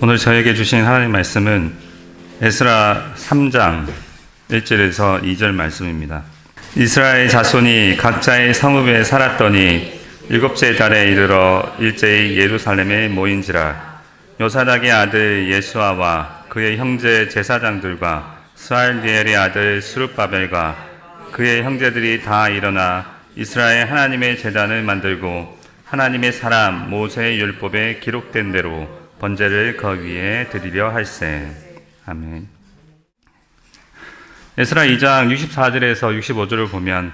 오늘 저에게 주신 하나님 말씀은 에스라 3장 1절에서 2절 말씀입니다. 이스라엘 자손이 각자의 성읍에 살았더니 일곱째 달에 이르러 일제히 예루살렘에 모인지라. 요사닥의 아들 예수아와 그의 형제 제사장들과 스알디엘의 아들 스룹바벨과 그의 형제들이 다 일어나 이스라엘 하나님의 제단을 만들고 하나님의 사람 모세의 율법에 기록된 대로 번제를 그 위에 드리려 할세. 아멘. 에스라 2장 64절에서 65절을 보면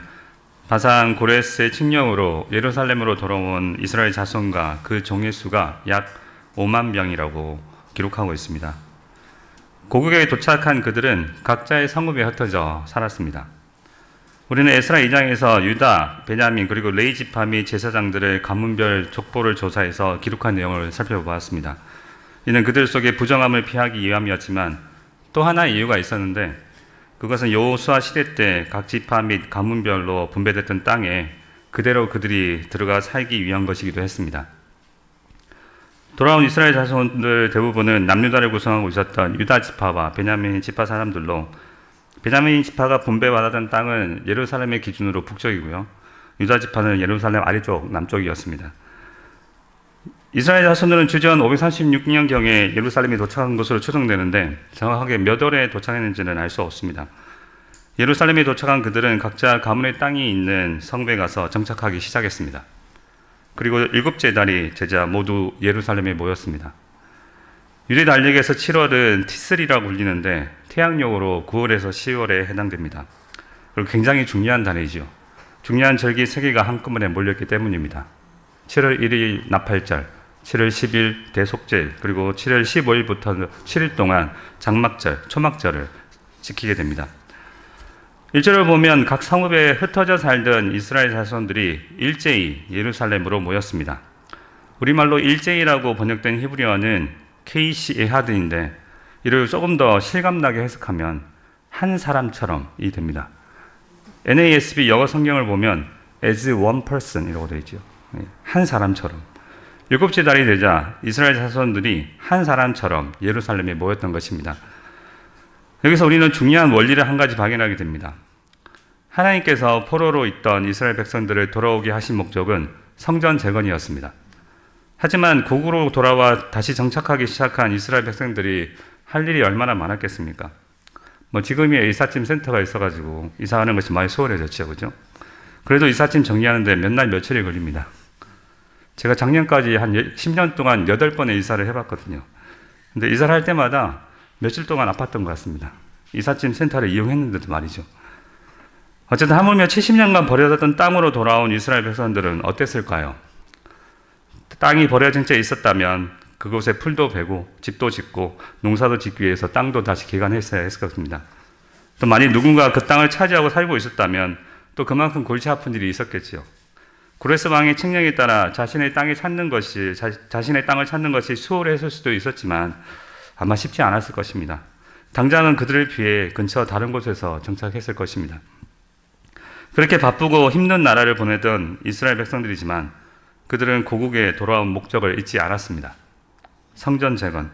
바산 고레스의 칙령으로 예루살렘으로 돌아온 이스라엘 자손과 그 종의 수가 약 5만 명이라고 기록하고 있습니다. 고국에 도착한 그들은 각자의 성읍에 흩어져 살았습니다. 우리는 에스라 2장에서 유다, 베냐민 그리고 레위 지파 및 제사장들의 가문별 족보를 조사해서 기록한 내용을 살펴보았습니다. 이는 그들 속에 부정함을 피하기 위함이었지만 또 하나의 이유가 있었는데 그것은 여호수아 시대 때 각 지파 및 가문별로 분배됐던 땅에 그대로 그들이 들어가 살기 위한 것이기도 했습니다. 돌아온 이스라엘 자손들 대부분은 남유다를 구성하고 있었던 유다 지파와 베냐민 지파 사람들로, 베냐민 지파가 분배받았던 땅은 예루살렘의 기준으로 북쪽이고요, 유다 지파는 예루살렘 아래쪽 남쪽이었습니다. 이스라엘 자손들은 주전 536년경에 예루살렘에 도착한 것으로 추정되는데 정확하게 몇 월에 도착했는지는 알 수 없습니다. 예루살렘에 도착한 그들은 각자 가문의 땅이 있는 성읍에 가서 정착하기 시작했습니다. 그리고 일곱째 달이 되자 모두 예루살렘에 모였습니다. 유대 달력에서 7월은 티슬이라고 불리는데 태양력으로 9월에서 10월에 해당됩니다. 그리고 굉장히 중요한 달이죠. 중요한 절기 3개가 한꺼번에 몰렸기 때문입니다. 7월 1일 나팔절, 7월 10일 대속절, 그리고 7월 15일부터 7일 동안 장막절, 초막절을 지키게 됩니다. 1절을 보면 각 성읍에 흩어져 살던 이스라엘 자손들이 일제히 예루살렘으로 모였습니다. 우리말로 일제히라고 번역된 히브리어는 케이시 에하드인데 이를 조금 더 실감나게 해석하면 한 사람처럼이 됩니다. NASB 영어 성경을 보면 as one person 이라고 되어 있죠. 한 사람처럼. 일곱째 달이 되자 이스라엘 자손들이 한 사람처럼 예루살렘에 모였던 것입니다. 여기서 우리는 중요한 원리를 한 가지 발견하게 됩니다. 하나님께서 포로로 있던 이스라엘 백성들을 돌아오게 하신 목적은 성전 재건이었습니다. 하지만 고국으로 돌아와 다시 정착하기 시작한 이스라엘 백성들이 할 일이 얼마나 많았겠습니까? 지금이야 이삿짐 센터가 있어가지고 이사하는 것이 많이 수월해졌죠, 그죠? 그래도 이삿짐 정리하는데 몇 날 며칠이 걸립니다. 제가 작년까지 한 10년 동안 8번의 이사를 해봤거든요. 근데 이사를 할 때마다 며칠 동안 아팠던 것 같습니다. 이삿짐 센터를 이용했는데도 말이죠. 어쨌든 하물며 70년간 버려졌던 땅으로 돌아온 이스라엘 백성들은 어땠을까요? 땅이 버려진 채 있었다면 그곳에 풀도 베고 집도 짓고 농사도 짓기 위해서 땅도 다시 개간했어야 했을 것입니다. 또 만약 누군가 그 땅을 차지하고 살고 있었다면 또 그만큼 골치 아픈 일이 있었겠지요. 고레스 왕의 칙령에 따라 자신의 땅을 찾는 것이 수월했을 수도 있었지만 아마 쉽지 않았을 것입니다. 당장은 그들을 피해 근처 다른 곳에서 정착했을 것입니다. 그렇게 바쁘고 힘든 나라를 보내던 이스라엘 백성들이지만 그들은 고국에 돌아온 목적을 잊지 않았습니다. 성전 재건.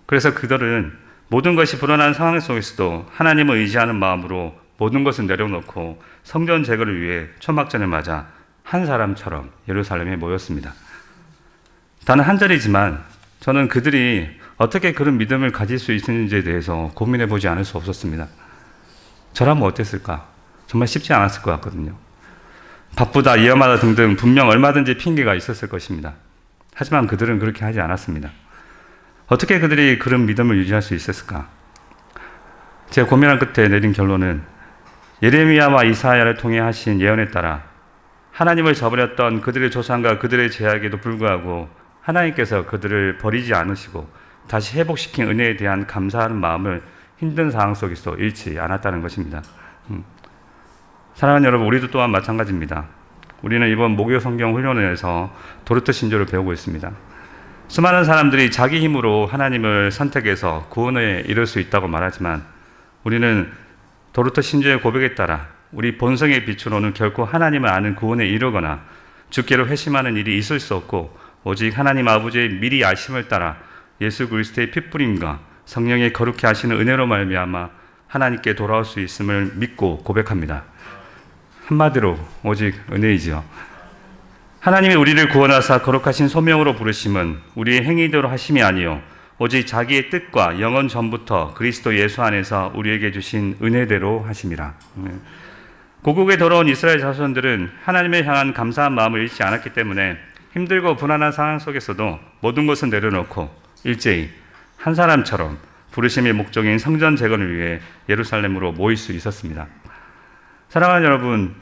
그래서 그들은 모든 것이 불안한 상황 속에서도 하나님을 의지하는 마음으로 모든 것을 내려놓고 성전 재건을 위해 초막전을 맞아 한 사람처럼 예루살렘에 모였습니다. 단 한 절이지만 저는 그들이 어떻게 그런 믿음을 가질 수 있는지에 대해서 고민해 보지 않을 수 없었습니다. 저라면 어땠을까? 정말 쉽지 않았을 것 같거든요. 바쁘다, 위험하다 등등 분명 얼마든지 핑계가 있었을 것입니다. 하지만 그들은 그렇게 하지 않았습니다. 어떻게 그들이 그런 믿음을 유지할 수 있었을까? 제가 고민한 끝에 내린 결론은 예레미야와 이사야를 통해 하신 예언에 따라 하나님을 저버렸던 그들의 조상과 그들의 죄악에도 불구하고 하나님께서 그들을 버리지 않으시고 다시 회복시킨 은혜에 대한 감사하는 마음을 힘든 상황 속에서 잃지 않았다는 것입니다. 사랑하는 여러분, 우리도 또한 마찬가지입니다. 우리는 이번 목요 성경 훈련회에서 도르트 신조를 배우고 있습니다. 수많은 사람들이 자기 힘으로 하나님을 선택해서 구원에 이를 수 있다고 말하지만 우리는 도르트 신조의 고백에 따라 우리 본성의 빛으로는 결코 하나님을 아는 구원에 이르거나 주께로 회심하는 일이 있을 수 없고 오직 하나님 아버지의 미리 아심을 따라 예수 그리스도의 핏뿌림과 성령의 거룩히 하시는 은혜로 말미암아 하나님께 돌아올 수 있음을 믿고 고백합니다. 한마디로 오직 은혜이지요. 하나님이 우리를 구원하사 거룩하신 소명으로 부르심은 우리의 행위대로 하심이 아니요 오직 자기의 뜻과 영원 전부터 그리스도 예수 안에서 우리에게 주신 은혜대로 하심이라. 고국에 돌아온 이스라엘 자손들은 하나님을 향한 감사한 마음을 잃지 않았기 때문에 힘들고 불안한 상황 속에서도 모든 것을 내려놓고 일제히 한 사람처럼 부르심의 목적인 성전 재건을 위해 예루살렘으로 모일 수 있었습니다. 사랑하는 여러분,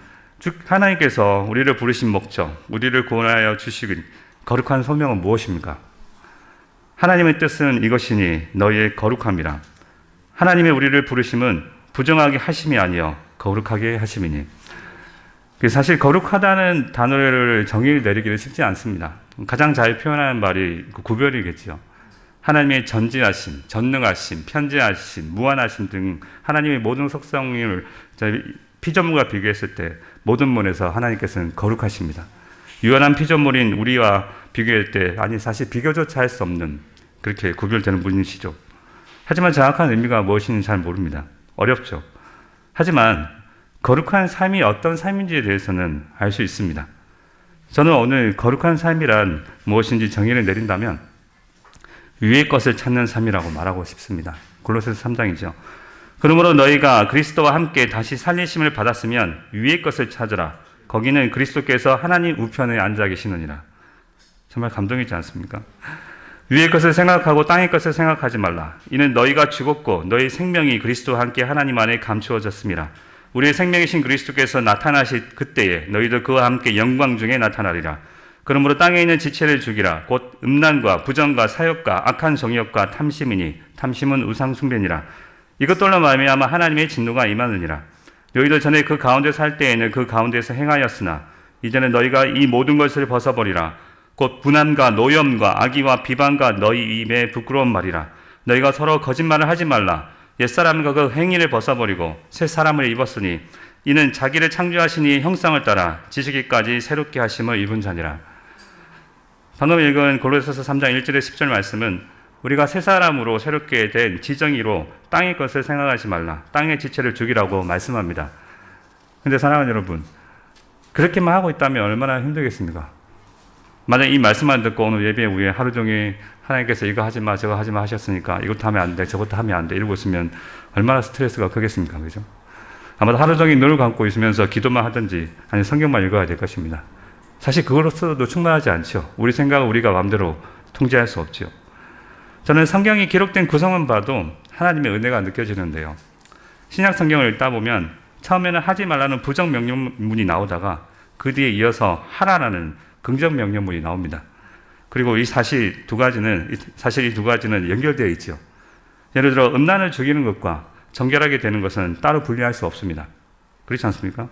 하나님께서 우리를 부르신 목적, 우리를 구원하여 주시긴 거룩한 소명은 무엇입니까? 하나님의 뜻은 이것이니 너희의 거룩함이라. 하나님의 우리를 부르심은 부정하게 하심이 아니여 거룩하게 하심이니. 사실 거룩하다는 단어를 정의를 내리기는 쉽지 않습니다. 가장 잘 표현하는 말이 구별이겠죠. 하나님의 전지하심, 전능하심, 편지하심, 무한하심 등 하나님의 모든 속성을 피조물과 비교했을 때 모든 면에서 하나님께서는 거룩하십니다. 유한한 피조물인 우리와 비교할 때 사실 비교조차 할 수 없는 그렇게 구별되는 분이시죠. 하지만 정확한 의미가 무엇인지 잘 모릅니다. 어렵죠. 하지만 거룩한 삶이 어떤 삶인지에 대해서는 알 수 있습니다. 저는 오늘 거룩한 삶이란 무엇인지 정의를 내린다면 위의 것을 찾는 삶이라고 말하고 싶습니다. 골로새서 3장이죠. 그러므로 너희가 그리스도와 함께 다시 살리심을 받았으면 위의 것을 찾으라. 거기는 그리스도께서 하나님 우편에 앉아 계시느니라. 정말 감동이지 않습니까? 위의 것을 생각하고 땅의 것을 생각하지 말라. 이는 너희가 죽었고 너희 생명이 그리스도와 함께 하나님 안에 감추어졌습니다. 우리의 생명이신 그리스도께서 나타나실 그때에 너희도 그와 함께 영광 중에 나타나리라. 그러므로 땅에 있는 지체를 죽이라. 곧 음란과 부정과 사욕과 악한 정욕과 탐심이니 탐심은 우상 숭배니라. 이것들로 말미암아 하나님의 진노가 임하느니라. 너희도 전에 그 가운데 살 때에는 그 가운데서 행하였으나 이제는 너희가 이 모든 것을 벗어버리라. 곧 분함과 노염과 악의와 비방과 너희 입에 부끄러운 말이라. 너희가 서로 거짓말을 하지 말라. 옛사람과 그 행위를 벗어버리고 새 사람을 입었으니 이는 자기를 창조하신 이의 형상을 따라 지식이까지 새롭게 하심을 입은 자니라. 방금 읽은 골로새서 3장 1절에 10절 말씀은 우리가 새 사람으로 새롭게 된 지정의로 땅의 것을 생각하지 말라. 땅의 지체를 죽이라고 말씀합니다. 그런데 사랑하는 여러분, 그렇게만 하고 있다면 얼마나 힘들겠습니까? 만약 이 말씀만 듣고 오늘 예배 후에 하루 종일 하나님께서 이거 하지 마, 저거 하지 마 하셨으니까 이것도 하면 안 돼, 저것도 하면 안 돼 이러고 있으면 얼마나 스트레스가 크겠습니까? 그죠? 아마도 하루 종일 눈을 감고 있으면서 기도만 하든지 아니 성경만 읽어야 될 것입니다. 사실 그걸로서도 충분하지 않죠. 우리 생각을 우리가 마음대로 통제할 수 없죠. 저는 성경이 기록된 구성만 봐도 하나님의 은혜가 느껴지는데요. 신약 성경을 읽다 보면 처음에는 하지 말라는 부정 명령문이 나오다가 그 뒤에 이어서 하라라는 긍정 명령문이 나옵니다. 그리고 사실 이 두 가지는 연결되어 있죠. 예를 들어 음란을 죽이는 것과 정결하게 되는 것은 따로 분리할 수 없습니다. 그렇지 않습니까?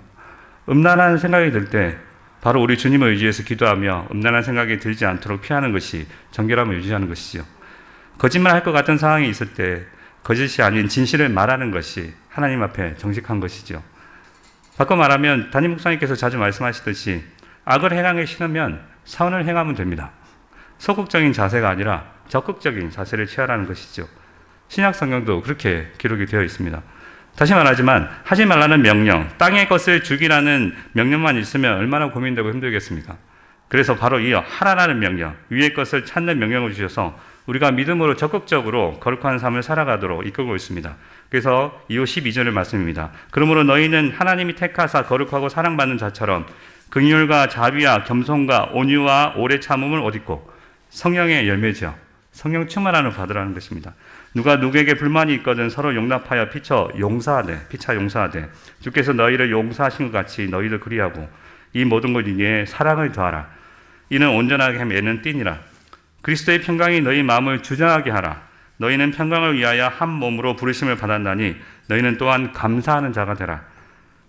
음란한 생각이 들 때 바로 우리 주님을 의지해서 기도하며 음란한 생각이 들지 않도록 피하는 것이 정결함을 유지하는 것이죠. 거짓말할 것 같은 상황이 있을 때 거짓이 아닌 진실을 말하는 것이 하나님 앞에 정직한 것이죠. 바꿔 말하면 담임 목사님께서 자주 말씀하시듯이 악을 행하기 싫으면 선을 행하면 됩니다. 소극적인 자세가 아니라 적극적인 자세를 취하라는 것이죠. 신약 성경도 그렇게 기록이 되어 있습니다. 다시 말하지만 하지 말라는 명령, 땅의 것을 죽이라는 명령만 있으면 얼마나 고민되고 힘들겠습니까? 그래서 바로 이 하라라는 명령, 위의 것을 찾는 명령을 주셔서 우리가 믿음으로 적극적으로 거룩한 삶을 살아가도록 이끌고 있습니다. 그래서 이후 12절의 말씀입니다. 그러므로 너희는 하나님이 택하사 거룩하고 사랑받는 자처럼 긍휼과 자비와 겸손과 온유와 오래 참음을 옷 입고 성령의 열매죠. 성령 충만함을 받으라는 것입니다. 누가 누구에게 불만이 있거든 서로 용납하여 피차 용서하되 주께서 너희를 용서하신 것 같이 너희도 그리하고 이 모든 것 위에 사랑을 더하라. 이는 온전하게 매는 띠니라. 그리스도의 평강이 너희 마음을 주장하게 하라. 너희는 평강을 위하여 한 몸으로 부르심을 받았나니 너희는 또한 감사하는 자가 되라.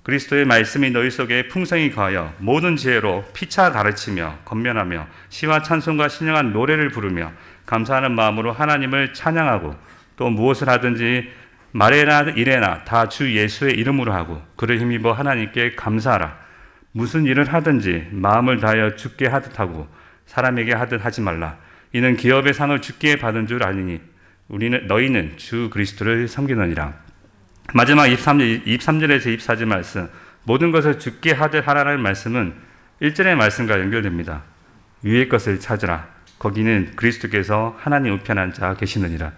그리스도의 말씀이 너희 속에 풍성히 거하여 모든 지혜로 피차 가르치며 권면하며 시와 찬송과 신령한 노래를 부르며 감사하는 마음으로 하나님을 찬양하고 또 무엇을 하든지 말에나 일에나 다 주 예수의 이름으로 하고 그를 힘입어 하나님께 감사하라. 무슨 일을 하든지 마음을 다하여 주께 하듯 하고 사람에게 하듯 하지 말라. 이는 기업의 상을 주께 받은 줄 아니니 너희는 주 그리스도를 섬기느니라. 마지막 23절에서 24절 말씀, 모든 것을 주께 하라는 말씀은 1절의 말씀과 연결됩니다. 위의 것을 찾으라. 거기는 그리스도께서 하나님 우편 앉아 계시느니라.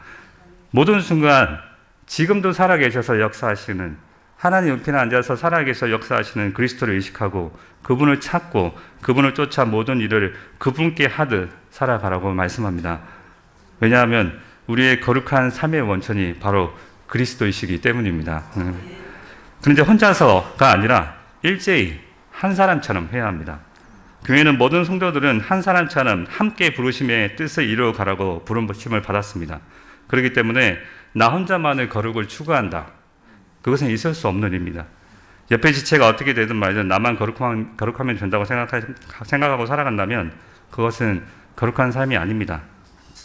모든 순간 지금도 살아계셔서 역사하시는, 하나님 우편에 앉아서 살아계셔서 역사하시는 그리스도를 의식하고 그분을 찾고 그분을 쫓아 모든 일을 그분께 하듯 살아가라고 말씀합니다. 왜냐하면 우리의 거룩한 삶의 원천이 바로 그리스도이시기 때문입니다. 그런데 혼자서가 아니라 일제히 한 사람처럼 해야 합니다. 교회는 모든 성도들은 한 사람처럼 함께 부르심의 뜻을 이루어 가라고 부름을 받았습니다. 그렇기 때문에 나 혼자만의 거룩을 추구한다, 그것은 있을 수 없는 일입니다. 옆에 지체가 어떻게 되든 말든 나만 거룩하면 된다고 생각하고 살아간다면 그것은 거룩한 삶이 아닙니다.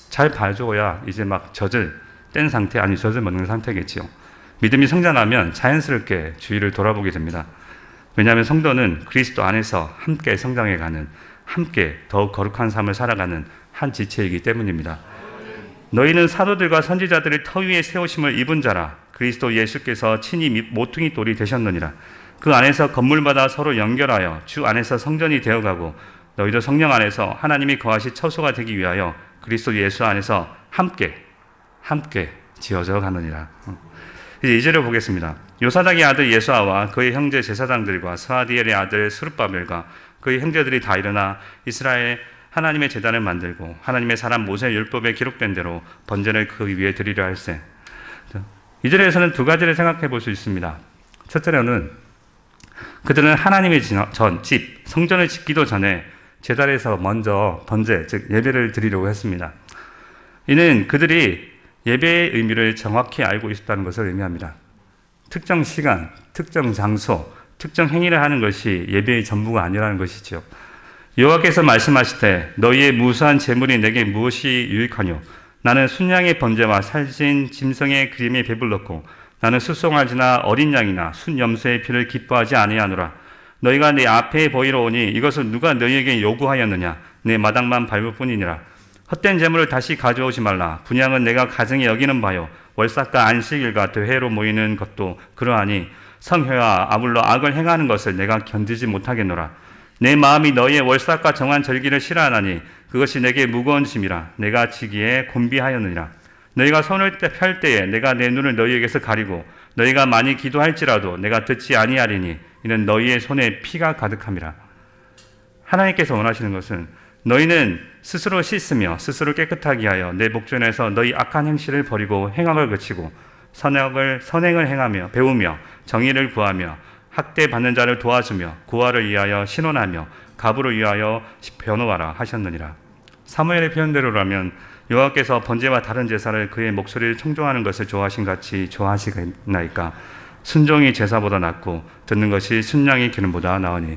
잘 봐줘야 이제 막 젖을 뗀 상태, 아니 젖을 먹는 상태겠지요. 믿음이 성장하면 자연스럽게 주위를 돌아보게 됩니다. 왜냐하면 성도는 그리스도 안에서 함께 성장해가는, 함께 더욱 거룩한 삶을 살아가는 한 지체이기 때문입니다. 너희는 사도들과 선지자들의 터 위에 세우심을 입은 자라. 그리스도 예수께서 친히 모퉁이 돌이 되셨느니라. 그 안에서 건물마다 서로 연결하여 주 안에서 성전이 되어가고 너희도 성령 안에서 하나님이 거하시 처소가 되기 위하여 그리스도 예수 안에서 함께 지어져 가느니라. 이제 2절을 보겠습니다. 요사닥의 아들 예수아와 그의 형제 제사장들과 스아디엘의 아들 스룹바벨과 그의 형제들이 다 일어나 이스라엘 하나님의 제단을 만들고 하나님의 사람 모세의 율법에 기록된 대로 번제를 그 위에 드리려 할세. 2절에서는 두 가지를 생각해 볼 수 있습니다. 첫째로는 그들은 하나님의 집, 성전을 짓기도 전에 제단에서 먼저 번제, 즉 예배를 드리려고 했습니다. 이는 그들이 예배의 의미를 정확히 알고 있었다는 것을 의미합니다. 특정 시간, 특정 장소, 특정 행위를 하는 것이 예배의 전부가 아니라는 것이죠. 여호와께서 말씀하시되 너희의 무수한 재물이 내게 무엇이 유익하뇨? 나는 순양의 번제와 살진 짐승의 그림에 배불렀고 나는 수송아지나 어린 양이나 순염소의 피를 기뻐하지 아니하노라. 너희가 내 앞에 보이러 오니 이것을 누가 너희에게 요구하였느냐? 내 마당만 밟을 뿐이니라. 헛된 재물을 다시 가져오지 말라. 분향은 내가 가증히 여기는 바요. 월삭과 안식일과 대회로 모이는 것도 그러하니 성회와 아울러 악을 행하는 것을 내가 견디지 못하겠노라. 내 마음이 너희의 월삭과 정한 절기를 싫어하나니 그것이 내게 무거운 짐이라. 내가 지기에 곤비하였느니라. 너희가 손을 펼 때에 내가 내 눈을 너희에게서 가리고 너희가 많이 기도할지라도 내가 듣지 아니하리니 이는 너희의 손에 피가 가득함이라. 하나님께서 원하시는 것은 너희는 스스로 씻으며 스스로 깨끗하게 하여 내 목전에서 너희 악한 행실을 버리고 행악을 그치고 선행을 행하며 배우며 정의를 구하며 학대받는 자를 도와주며 고아를 위하여 신원하며 가부를 위하여 변호하라 하셨느니라. 사무엘의 표현대로라면 여호와께서 번제와 다른 제사를 그의 목소리를 청종하는 것을 좋아하신 같이 좋아하시나이까. 순종이 제사보다 낫고 듣는 것이 순양의 기름보다 나으니.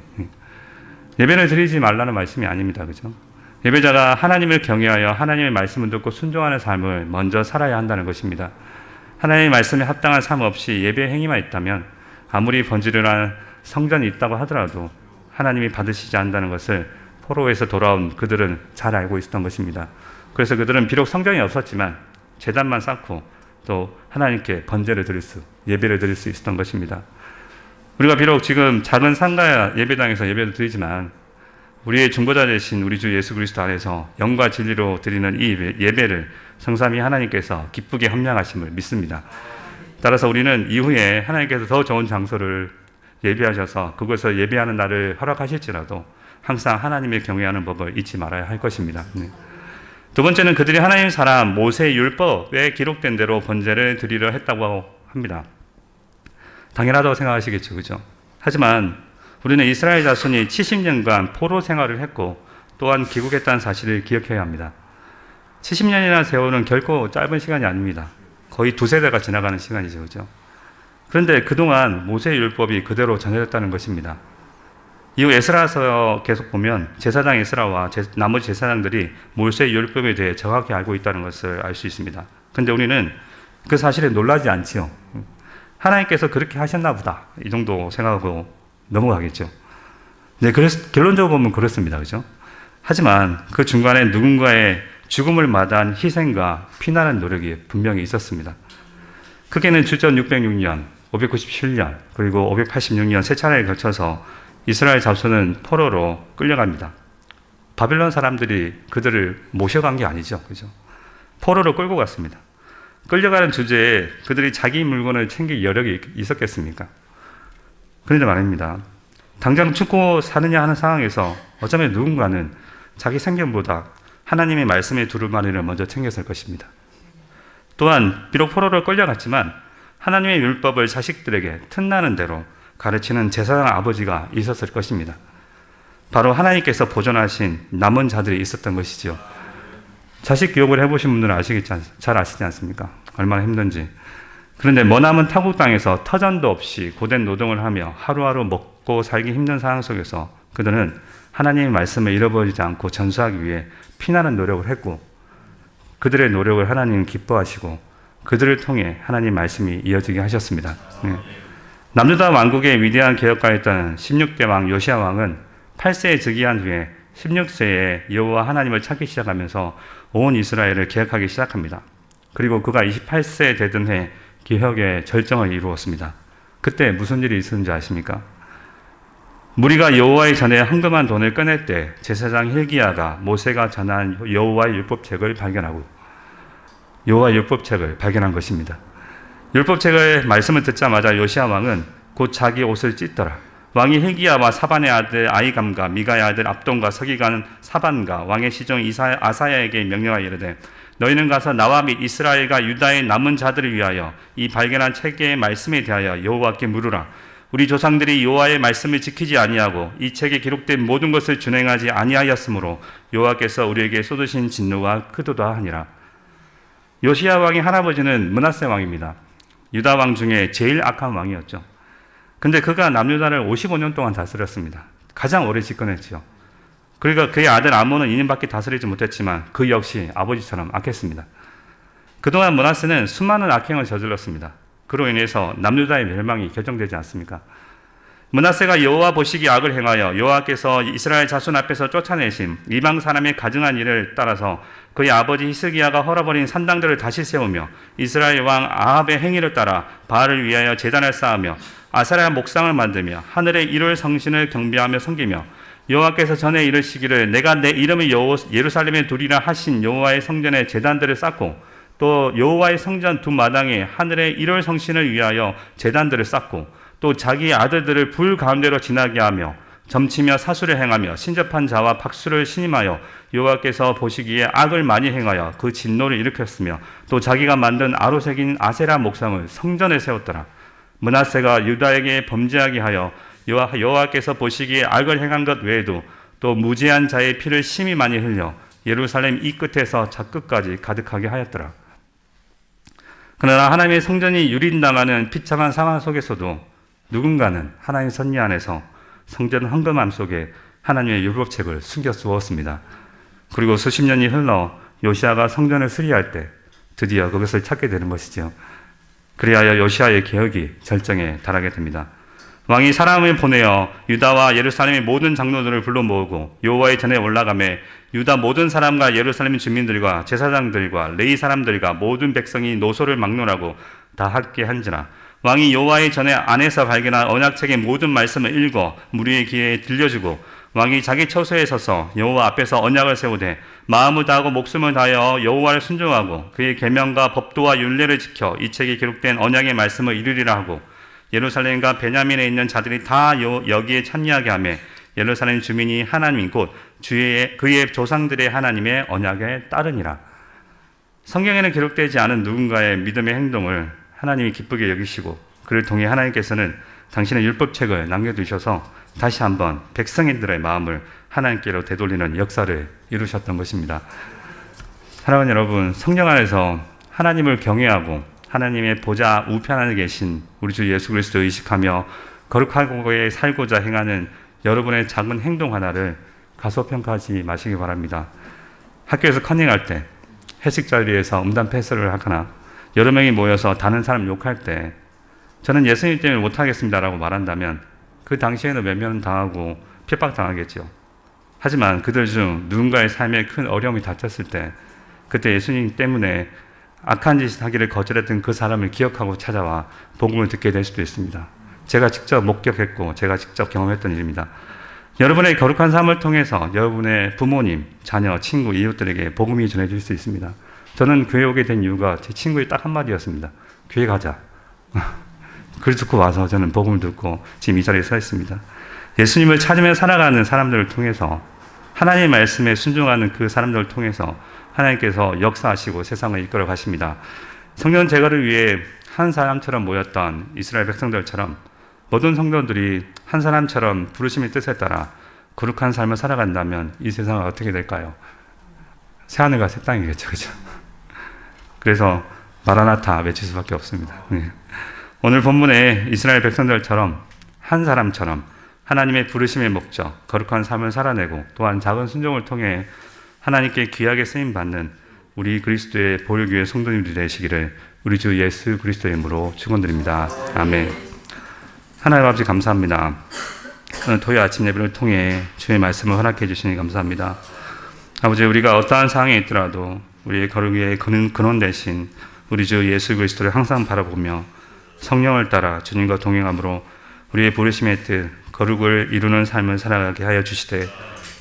예배를 드리지 말라는 말씀이 아닙니다. 그죠? 예배자가 하나님을 경외하여 하나님의 말씀을 듣고 순종하는 삶을 먼저 살아야 한다는 것입니다. 하나님의 말씀에 합당한 삶 없이 예배 행위만 있다면 아무리 번지르한 성전이 있다고 하더라도 하나님이 받으시지 않는다는 것을 포로에서 돌아온 그들은 잘 알고 있었던 것입니다. 그래서 그들은 비록 성전이 없었지만 제단만 쌓고 또 하나님께 번제를 예배를 드릴 수 있었던 것입니다. 우리가 비록 지금 작은 상가 예배당에서 예배를 드리지만 우리의 중보자 되신 우리 주 예수 그리스도 안에서 영과 진리로 드리는 이 예배를 성삼위 하나님께서 기쁘게 함량하심을 믿습니다. 따라서 우리는 이후에 하나님께서 더 좋은 장소를 예비하셔서 그곳에서 예배하는 날을 허락하실지라도 항상 하나님을 경외하는 법을 잊지 말아야 할 것입니다. 두 번째는 그들이 하나님 사람 모세의 율법에 기록된 대로 번제를 드리려 했다고 합니다. 당연하다고 생각하시겠죠, 그죠? 하지만 우리는 이스라엘 자손이 70년간 포로 생활을 했고 또한 귀국했다는 사실을 기억해야 합니다. 70년이라는 세월은 결코 짧은 시간이 아닙니다. 거의 두세 대가 지나가는 시간이죠, 그죠? 그런데 그동안 모세의 율법이 그대로 전해졌다는 것입니다. 이후 에스라서 계속 보면 제사장 에스라와 나머지 제사장들이 모세의 율법에 대해 정확히 알고 있다는 것을 알 수 있습니다. 그런데 우리는 그 사실에 놀라지 않지요. 하나님께서 그렇게 하셨나 보다 이 정도 생각하고 넘어가겠죠. 네, 그래서 결론적으로 보면 그렇습니다, 그죠? 하지만 그 중간에 누군가의 죽음을 마다한 희생과 피나는 노력이 분명히 있었습니다. 크게는 주전 606년, 597년, 그리고 586년 세 차례에 걸쳐서 이스라엘 자손은 포로로 끌려갑니다. 바빌론 사람들이 그들을 모셔간 게 아니죠. 그죠? 포로로 끌고 갔습니다. 끌려가는 주제에 그들이 자기 물건을 챙길 여력이 있었겠습니까? 그런데 말입니다. 당장 죽고 사느냐 하는 상황에서 어쩌면 누군가는 자기 생명보다 하나님의 말씀의 두루마리를 먼저 챙겼을 것입니다. 또한 비록 포로로 끌려갔지만 하나님의 율법을 자식들에게 틈나는 대로 가르치는 제사장 아버지가 있었을 것입니다. 바로 하나님께서 보존하신 남은 자들이 있었던 것이죠. 자식 교육을 해보신 분들은 잘 아시지 않습니까? 얼마나 힘든지. 그런데 머나먼 타국 땅에서 터전도 없이 고된 노동을 하며 하루하루 먹고 살기 힘든 상황 속에서 그들은 하나님의 말씀을 잃어버리지 않고 전수하기 위해 피나는 노력을 했고, 그들의 노력을 하나님은 기뻐하시고 그들을 통해 하나님 말씀이 이어지게 하셨습니다. 남유다 왕국의 위대한 개혁가였던 16대 왕 요시야 왕은 8세에 즉위한 후에 16세에 여호와 하나님을 찾기 시작하면서 온 이스라엘을 개혁하기 시작합니다. 그리고 그가 28세 되던 해 개혁의 절정을 이루었습니다. 그때 무슨 일이 있었는지 아십니까? 무리가 여호와의 전에 헌금한 돈을 꺼낼 때 제사장 hil기야가 모세가 전한 여호와의 율법책을 발견한 것입니다. 율법책의 말씀을 듣자마자 요시야 왕은 곧 자기 옷을 찢더라. 왕이 hil기야와 사반의 아들 아히감과 미가의 아들 압돈과 서기관 사반과 왕의 시종 아사야에게 명령하여 이르되, 너희는 가서 나와 및 이스라엘과 유다의 남은 자들을 위하여 이 발견한 책의 말씀에 대하여 여호와께 물으라. 우리 조상들이 여호와의 말씀을 지키지 아니하고 이 책에 기록된 모든 것을 준행하지 아니하였으므로 여호와께서 우리에게 쏟으신 진노가 크도다 하니라. 요시야 왕의 할아버지는 므낫세 왕입니다. 유다 왕 중에 제일 악한 왕이었죠. 근데 그가 남유다를 55년 동안 다스렸습니다. 가장 오래 집권했지요. 그러니까 그의 아들 아몬은 2년밖에 다스리지 못했지만 그 역시 아버지처럼 악했습니다. 그동안 므낫세는 수많은 악행을 저질렀습니다. 그로 인해서 남유다의 멸망이 결정되지 않습니까? 므낫세가 여호와 보시기에 악을 행하여 여호와께서 이스라엘 자손 앞에서 쫓아내신 이방 사람의 가증한 일을 따라서 그의 아버지 히스기야가 헐어버린 산당들을 다시 세우며 이스라엘 왕 아합의 행위를 따라 바알을 위하여 제단을 쌓으며 아세라 목상을 만들며 하늘의 일월 성신을 경배하며 섬기며 여호와께서 전에 이르시기를 내가 내 이름을 예루살렘에 두리라 하신 여호와의 성전에 제단들을 쌓고 또 여호와의 성전 두 마당에 하늘의 일월 성신을 위하여 제단들을 쌓고 또 자기 아들들을 불 가운데로 지나게 하며 점치며 사수를 행하며 신접한 자와 박수를 신임하여 여호와께서 보시기에 악을 많이 행하여 그 진노를 일으켰으며 또 자기가 만든 아로 새긴 아세라 목상을 성전에 세웠더라. 므낫세가 유다에게 범죄하게 하여 여호와께서 보시기에 악을 행한 것 외에도 또 무죄한 자의 피를 심히 많이 흘려 예루살렘 이 끝에서 저 끝까지 가득하게 하였더라. 그러나 하나님의 성전이 유린당하는 비참한 상황 속에서도 누군가는 하나님의 섭리 안에서 성전 헌금함 속에 하나님의 율법책을 숨겨 두었습니다. 그리고 수십 년이 흘러 요시야가 성전을 수리할 때 드디어 그것을 찾게 되는 것이죠. 그리하여 요시야의 개혁이 절정에 달하게 됩니다. 왕이 사람을 보내어 유다와 예루살렘의 모든 장로들을 불러 모으고 여호와의 전에 올라가매 유다 모든 사람과 예루살렘 주민들과 제사장들과 레위 사람들과 모든 백성이 노소를 막론하고 다 함께 한지라. 왕이 여호와의 전에 안에서 발견한 언약책의 모든 말씀을 읽어 무리의 귀에 들려주고 왕이 자기 처소에 서서 여호와 앞에서 언약을 세우되 마음을 다하고 목숨을 다하여 여호와를 순종하고 그의 계명과 법도와 율례를 지켜 이 책에 기록된 언약의 말씀을 이루리라 하고 예루살렘과 베냐민에 있는 자들이 다 여기에 참여하게 하며 예루살렘 주민이 하나님 곧 그의 조상들의 하나님의 언약에 따르니라. 성경에는 기록되지 않은 누군가의 믿음의 행동을 하나님이 기쁘게 여기시고 그를 통해 하나님께서는 당신의 율법책을 남겨두셔서 다시 한번 백성인들의 마음을 하나님께로 되돌리는 역사를 이루셨던 것입니다. 사랑하는 여러분, 성령 안에서 하나님을 경외하고 하나님의 보좌 우편안에 계신 우리 주 예수 그리스도를 의식하며 거룩하게 살고자 행하는 여러분의 작은 행동 하나를 가소평가하지 마시기 바랍니다. 학교에서 컨닝할 때, 회식 자리에서 음담 패스를 하거나 여러 명이 모여서 다른 사람 욕할 때 저는 예수님 때문에 못하겠습니다라고 말한다면 그 당시에는 외면은 당하고 핍박당하겠죠. 하지만 그들 중 누군가의 삶에 큰 어려움이 닥쳤을 때 그때 예수님 때문에 악한 짓을 하기를 거절했던 그 사람을 기억하고 찾아와 복음을 듣게 될 수도 있습니다. 제가 직접 목격했고 제가 직접 경험했던 일입니다. 여러분의 거룩한 삶을 통해서 여러분의 부모님, 자녀, 친구, 이웃들에게 복음이 전해질 수 있습니다. 저는 교회 오게 된 이유가 제 친구의 딱 한마디였습니다. 교회 가자. 글 듣고 와서 저는 복음을 듣고 지금 이 자리에 서 있습니다. 예수님을 찾으며 살아가는 사람들을 통해서, 하나님의 말씀에 순종하는 그 사람들을 통해서 하나님께서 역사하시고 세상을 이끌어 가십니다. 성전 제거를 위해 한 사람처럼 모였던 이스라엘 백성들처럼 모든 성도들이 한 사람처럼 부르심의 뜻에 따라 거룩한 삶을 살아간다면 이 세상은 어떻게 될까요? 새하늘과 새 땅이겠죠. 그렇죠? 그래서 마라나타 외칠 수밖에 없습니다. 네. 오늘 본문에 이스라엘 백성들처럼 한 사람처럼 하나님의 부르심의 목적, 거룩한 삶을 살아내고 또한 작은 순종을 통해 하나님께 귀하게 쓰임받는 우리 그리스도의 보혈교회 성도님들이 되시기를 우리 주 예수 그리스도의 이름으로 축원드립니다. 아멘. 하나님 아버지 감사합니다. 오늘 토요 아침 예배를 통해 주의 말씀을 허락해 주시니 감사합니다. 아버지, 우리가 어떠한 상황에 있더라도 우리의 거룩의 근원 대신 우리 주 예수 그리스도를 항상 바라보며 성령을 따라 주님과 동행함으로 우리의 부르심의 뜻, 거룩을 이루는 삶을 살아가게 하여 주시되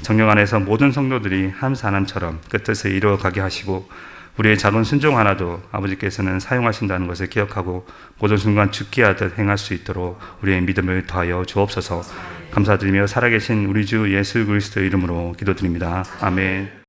성령 안에서 모든 성도들이 한 사람처럼 그 뜻을 이루어가게 하시고 우리의 작은 순종 하나도 아버지께서는 사용하신다는 것을 기억하고 모든 순간 죽게 하듯 행할 수 있도록 우리의 믿음을 더하여 주옵소서. 감사드리며 살아계신 우리 주 예수 그리스도의 이름으로 기도드립니다. 아멘.